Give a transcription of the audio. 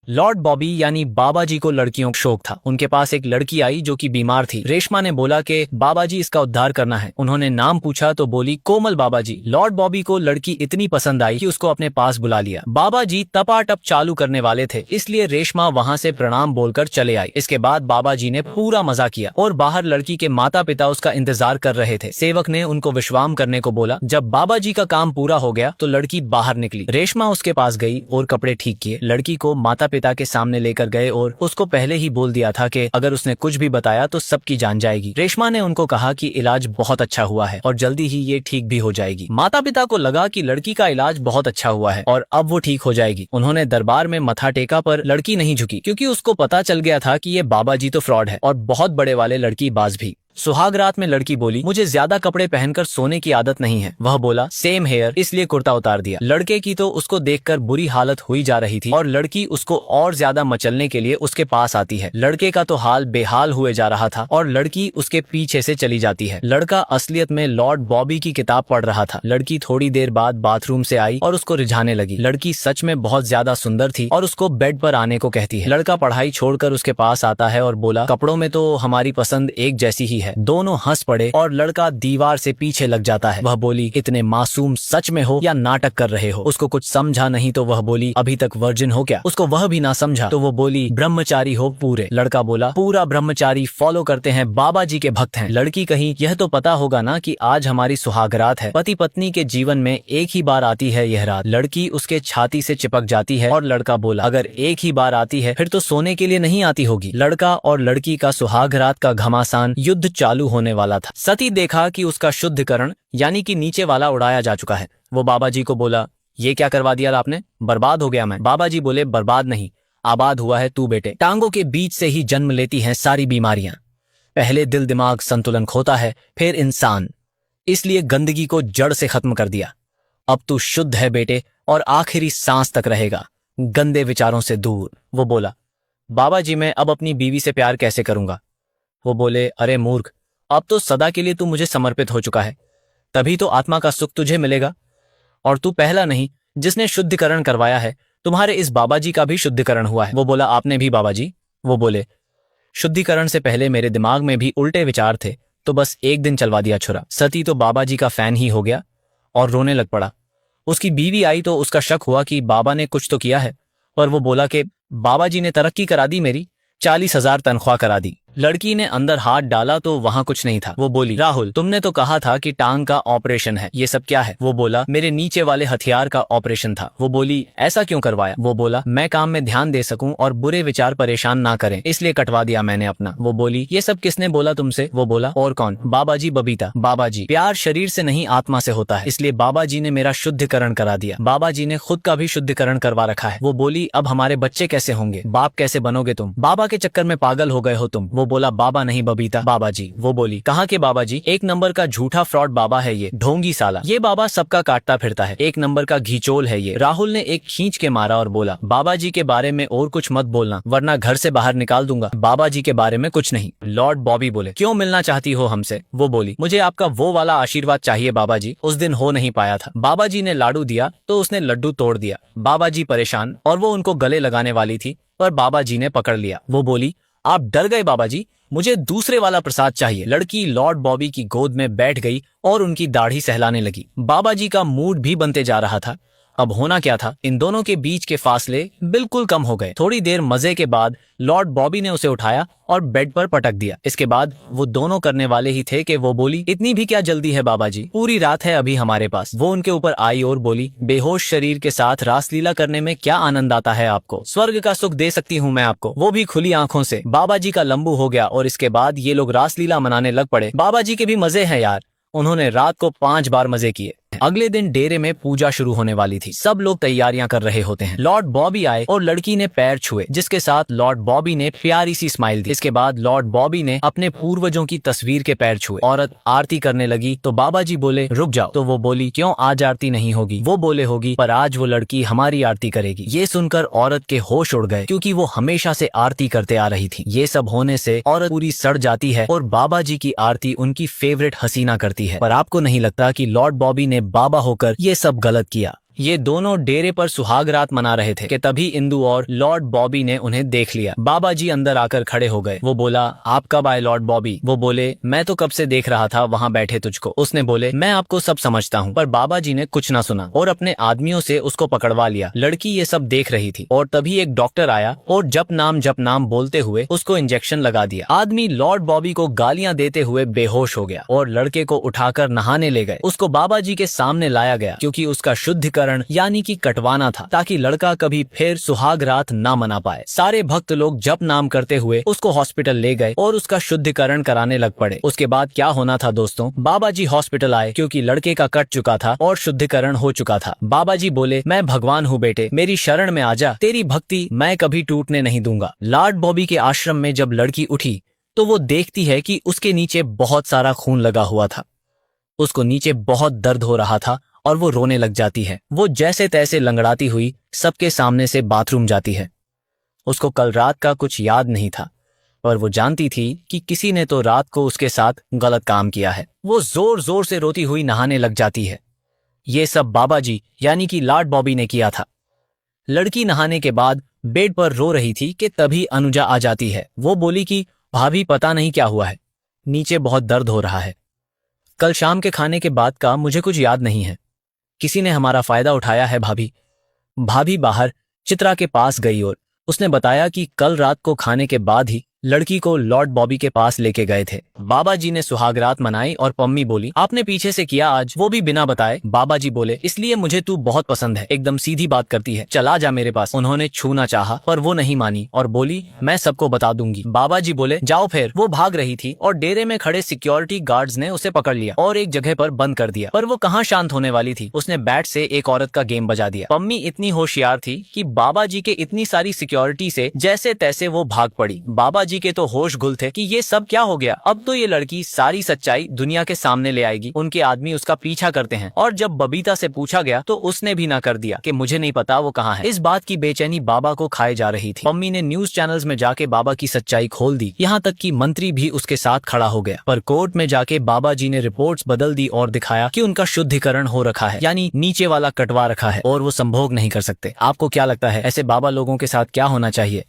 Lord Bobby यानी बाबा जी को लड़कियों का शौक था। उनके पास एक लड़की आई जो कि बीमार थी। रेशमा ने बोला कि बाबा जी इसका उद्धार करना है। उन्होंने नाम पूछा तो बोली कोमल बाबा जी। लॉर्ड बॉबी को लड़की इतनी पसंद आई कि उसको अपने पास बुला लिया। बाबा जी तपाटप चालू करने वाले थे, इसलिए रेशमा वहाँ से प्रणाम बोलकर चले आई। इसके बाद बाबा जी ने पूरा मजा किया और बाहर लड़की के माता पिता उसका इंतजार कर रहे थे। सेवक ने उनको विश्राम करने को बोला। जब बाबा जी का काम पूरा हो गया तो लड़की बाहर निकली। रेशमा उसके पास गई और कपड़े ठीक किए। लड़की को माता पिता के सामने लेकर गए और उसको पहले ही बोल दिया था कि अगर उसने कुछ भी बताया तो सबकी जान जाएगी। रेशमा ने उनको कहा कि इलाज बहुत अच्छा हुआ है और जल्दी ही ये ठीक भी हो जाएगी। माता पिता को लगा कि लड़की का इलाज बहुत अच्छा हुआ है और अब वो ठीक हो जाएगी। उन्होंने दरबार में मथा टेका पर लड़की नहीं झुकी, क्योंकि उसको पता चल गया था कि ये बाबा जी तो फ्रॉड है और बहुत बड़े वाले लड़की बाज भी। सुहाग रात में लड़की बोली मुझे ज्यादा कपड़े पहनकर सोने की आदत नहीं है। वह बोला सेम हेयर, इसलिए कुर्ता उतार दिया। लड़के की तो उसको देखकर बुरी हालत हुई जा रही थी और लड़की उसको और ज्यादा मचलने के लिए उसके पास आती है। लड़के का तो हाल बेहाल हुए जा रहा था और लड़की उसके पीछे से चली जाती है। लड़का असलियत में लॉर्ड बॉबी की किताब पढ़ रहा था। लड़की थोड़ी देर बाद बाथरूम से आई और उसको रिझाने लगी। लड़की सच में बहुत ज्यादा सुंदर थी और उसको बेड पर आने को कहती है। लड़का पढ़ाई छोड़कर उसके पास आता है और बोला कपड़ों में तो हमारी पसंद एक जैसी ही है। दोनों हंस पड़े और लड़का दीवार से पीछे लग जाता है। वह बोली इतने मासूम सच में हो या नाटक कर रहे हो। उसको कुछ समझा नहीं तो वह बोली अभी तक वर्जिन हो क्या। उसको वह भी ना समझा तो वो बोली ब्रह्मचारी हो पूरे। लड़का बोला पूरा ब्रह्मचारी फॉलो करते हैं, बाबा जी के भक्त हैं। लड़की कही यह तो पता होगा ना कि आज हमारी सुहागरात है। पति पत्नी के जीवन में एक ही बार आती है यह रात। लड़की उसके छाती से चिपक जाती है और लड़का बोला अगर एक ही बार आती है फिर तो सोने के लिए नहीं आती होगी। लड़का और लड़की का सुहागरात का घमासान युद्ध चालू होने वाला था। सती देखा कि उसका शुद्धिकरण यानी कि नीचे वाला उड़ाया जा चुका है। वो बाबा जी को बोला ये क्या करवा दिया आपने, बर्बाद हो गया मैं। बाबा जी बोले बर्बाद नहीं, आबाद हुआ है तू बेटे। टांगों के बीच से ही जन्म लेती हैं सारी बीमारियां। पहले दिल दिमाग संतुलन खोता है, फिर इंसान। इसलिए गंदगी को जड़ से खत्म कर दिया। अब तू शुद्ध है बेटे और आखिरी सांस तक रहेगा गंदे विचारों से दूर। वो बोला बाबा जी मैं अब अपनी बीवी से प्यार कैसे करूंगा। वो बोले अरे मूर्ख, अब तो सदा के लिए तू मुझे समर्पित हो चुका है, तभी तो आत्मा का सुख तुझे मिलेगा। और तू पहला नहीं जिसने शुद्धिकरण करवाया है, तुम्हारे इस बाबा जी का भी शुद्धिकरण हुआ है। वो बोला आपने भी बाबा जी। वो बोले शुद्धिकरण से पहले मेरे दिमाग में भी उल्टे विचार थे, तो बस एक दिन चलवा दिया छुरा। सती तो बाबा जी का फैन ही हो गया और रोने लग पड़ा। उसकी बीवी आई तो उसका शक हुआ कि बाबा ने कुछ तो किया है, पर वो बोला कि बाबा जी ने तरक्की करा दी, मेरी 40,000 तनख्वाह करा दी। लड़की ने अंदर हाथ डाला तो वहाँ कुछ नहीं था। वो बोली राहुल तुमने तो कहा था कि टांग का ऑपरेशन है, ये सब क्या है। वो बोला मेरे नीचे वाले हथियार का ऑपरेशन था। वो बोली ऐसा क्यों करवाया। वो बोला मैं काम में ध्यान दे सकूं और बुरे विचार परेशान ना करें, इसलिए कटवा दिया मैंने अपना। वो बोली ये सब किसने बोला तुमसे। वो बोला और कौन, बाबा जी बबीता। बाबा जी प्यार शरीर से नहीं आत्मा से होता है, इसलिए बाबा जी ने मेरा शुद्धिकरण करा दिया। बाबा जी ने खुद का भी शुद्धिकरण करवा रखा है। वो बोली अब हमारे बच्चे कैसे होंगे, बाप कैसे बनोगे तुम, बाबा के चक्कर में पागल हो गए हो तुम। वो बोला बाबा नहीं बबीता, बाबा जी। वो बोली कहाँ के बाबा जी, एक नंबर का झूठा फ्रॉड बाबा है ये, ढोंगी साला। ये बाबा सबका काटता फिरता है, एक नंबर का घिचोल है ये। राहुल ने एक खींच के मारा और बोला बाबा जी के बारे में और कुछ मत बोलना वरना घर से बाहर निकाल दूंगा। बाबा जी के बारे में कुछ नहीं। लॉर्ड बॉबी बोले क्यों मिलना चाहती हो हमसे। वो बोली मुझे आपका वो वाला आशीर्वाद चाहिए बाबा जी, उस दिन हो नहीं पाया था। बाबा जी ने लाडू दिया तो उसने लड्डू तोड़ दिया। बाबा जी परेशान और वो उनको गले लगाने वाली थी, पर बाबा जी ने पकड़ लिया। वो बोली आप डर गए बाबा जी, मुझे दूसरे वाला प्रसाद चाहिए। लड़की लॉर्ड बॉबी की गोद में बैठ गई और उनकी दाढ़ी सहलाने लगी। बाबा जी का मूड भी बनते जा रहा था। अब होना क्या था, इन दोनों के बीच के फासले बिल्कुल कम हो गए। थोड़ी देर मजे के बाद लॉर्ड बॉबी ने उसे उठाया और बेड पर पटक दिया। इसके बाद वो दोनों करने वाले ही थे कि वो बोली इतनी भी क्या जल्दी है बाबा जी, पूरी रात है अभी हमारे पास। वो उनके ऊपर आई और बोली बेहोश शरीर के साथ रासलीला करने में क्या आनंद आता है आपको, स्वर्ग का सुख दे सकती हूँ मैं आपको, वो भी खुली आंखों से। बाबा जी का लंबू हो गया और इसके बाद ये लोग रासलीला मनाने लग पड़े। बाबा जी के भी मजे हैं यार, उन्होंने रात को 5 बार मजे किए। अगले दिन डेरे में पूजा शुरू होने वाली थी। सब लोग तैयारियां कर रहे होते हैं। लॉर्ड बॉबी आए और लड़की ने पैर छुए, जिसके साथ लॉर्ड बॉबी ने प्यारी सी स्माइल दी। इसके बाद लॉर्ड बॉबी ने अपने पूर्वजों की तस्वीर के पैर छुए। औरत आरती करने लगी तो बाबा जी बोले रुक जाओ। तो वो बोली क्यों, आज आरती नहीं होगी। वो बोले होगी, पर आज वो लड़की हमारी आरती करेगी। ये सुनकर औरत के होश उड़ गए, क्योंकि वो हमेशा से आरती करते आ रही थी। ये सब होने से औरत पूरी सड़ जाती है और बाबा जी की आरती उनकी फेवरेट हसीना करती है। पर आपको नहीं लगता कि लॉर्ड बॉबी ने बाबा होकर ये सब गलत किया। ये दोनों डेरे पर सुहाग रात मना रहे थे कि तभी इंदु और लॉर्ड बॉबी ने उन्हें देख लिया। बाबा जी अंदर आकर खड़े हो गए। वो बोला, आप कब आए लॉर्ड बॉबी? वो बोले, मैं तो कब से देख रहा था वहाँ बैठे तुझको। उसने बोले, मैं आपको सब समझता हूँ। पर बाबा जी ने कुछ ना सुना और अपने आदमियों से उसको पकड़वा लिया। लड़की ये सब देख रही थी और तभी एक डॉक्टर आया और जप नाम बोलते हुए उसको इंजेक्शन लगा दिया। आदमी लॉर्ड बॉबी को गालियां देते हुए बेहोश हो गया और लड़के को उठाकर नहाने ले गए। उसको बाबा जी के सामने लाया गया क्योंकि उसका शुद्धिकरण यानी कि कटवाना था, ताकि लड़का कभी फिर सुहाग रात ना मना पाए। सारे भक्त लोग जप नाम करते हुए उसको हॉस्पिटल ले गए और उसका शुद्धिकरण कराने लग पड़े। उसके बाद क्या होना था दोस्तों, बाबा जी हॉस्पिटल आए क्योंकि लड़के का कट चुका था और शुद्धिकरण हो चुका था। बाबा जी बोले, मैं भगवान हूँ बेटे, मेरी शरण में आजा, तेरी भक्ति मैं कभी टूटने नहीं दूंगा। लॉर्ड बॉबी के आश्रम में जब लड़की उठी तो वो देखती है कि उसके नीचे बहुत सारा खून लगा हुआ था। उसको नीचे बहुत दर्द हो रहा था और वो रोने लग जाती है। वो जैसे तैसे लंगड़ाती हुई सबके सामने से बाथरूम जाती है। उसको कल रात का कुछ याद नहीं था, पर वो जानती थी कि किसी ने तो रात को उसके साथ गलत काम किया है। वो जोर जोर से रोती हुई नहाने लग जाती है। ये सब बाबा जी यानी कि लॉर्ड बॉबी ने किया था। लड़की नहाने के बाद बेड पर रो रही थी कि तभी अनुजा आ जाती है। वो बोली कि भाभी पता नहीं क्या हुआ है, नीचे बहुत दर्द हो रहा है। कल शाम के खाने के बाद का मुझे कुछ याद नहीं है। किसी ने हमारा फायदा उठाया है भाभी। भाभी बाहर चित्रा के पास गई और उसने बताया कि कल रात को खाने के बाद ही लड़की को लॉर्ड बॉबी के पास लेके गए थे। बाबा जी ने सुहागरात मनाई और पम्मी बोली, आपने पीछे से किया आज, वो भी बिना बताए। बाबा जी बोले, इसलिए मुझे तू बहुत पसंद है, एकदम सीधी बात करती है, चला जा मेरे पास। उन्होंने छूना चाहा पर वो नहीं मानी और बोली, मैं सबको बता दूंगी। बाबा जी बोले, जाओ फिर। वो भाग रही थी और डेरे में खड़े सिक्योरिटी गार्ड्स ने उसे पकड़ लिया और एक जगह पर बंद कर दिया। पर वो कहाँ शांत होने वाली थी, उसने बैट से एक औरत का गेम बजा दिया। पम्मी इतनी होशियार थी कि बाबा जी के इतनी सारी सिक्योरिटी से जैसे तैसे वो भाग पड़ी। बाबा जी के तो होश गुल थे कि ये सब क्या हो गया। अब तो ये लड़की सारी सच्चाई दुनिया के सामने ले आएगी। उनके आदमी उसका पीछा करते हैं और जब बबीता से पूछा गया तो उसने भी ना कर दिया कि मुझे नहीं पता वो कहाँ है। इस बात की बेचैनी बाबा को खाए जा रही थी। पम्मी ने न्यूज चैनल्स में जाके बाबा की सच्चाई खोल दी, यहाँ तक कि मंत्री भी उसके साथ खड़ा हो गया। पर कोर्ट में जाके बाबा जी ने रिपोर्ट्स बदल दी और दिखाया कि उनका शुद्धिकरण हो रखा है, यानी नीचे वाला कटवा रखा है और वो संभोग नहीं कर सकते। आपको क्या लगता है ऐसे बाबा लोगों के साथ क्या होना चाहिए?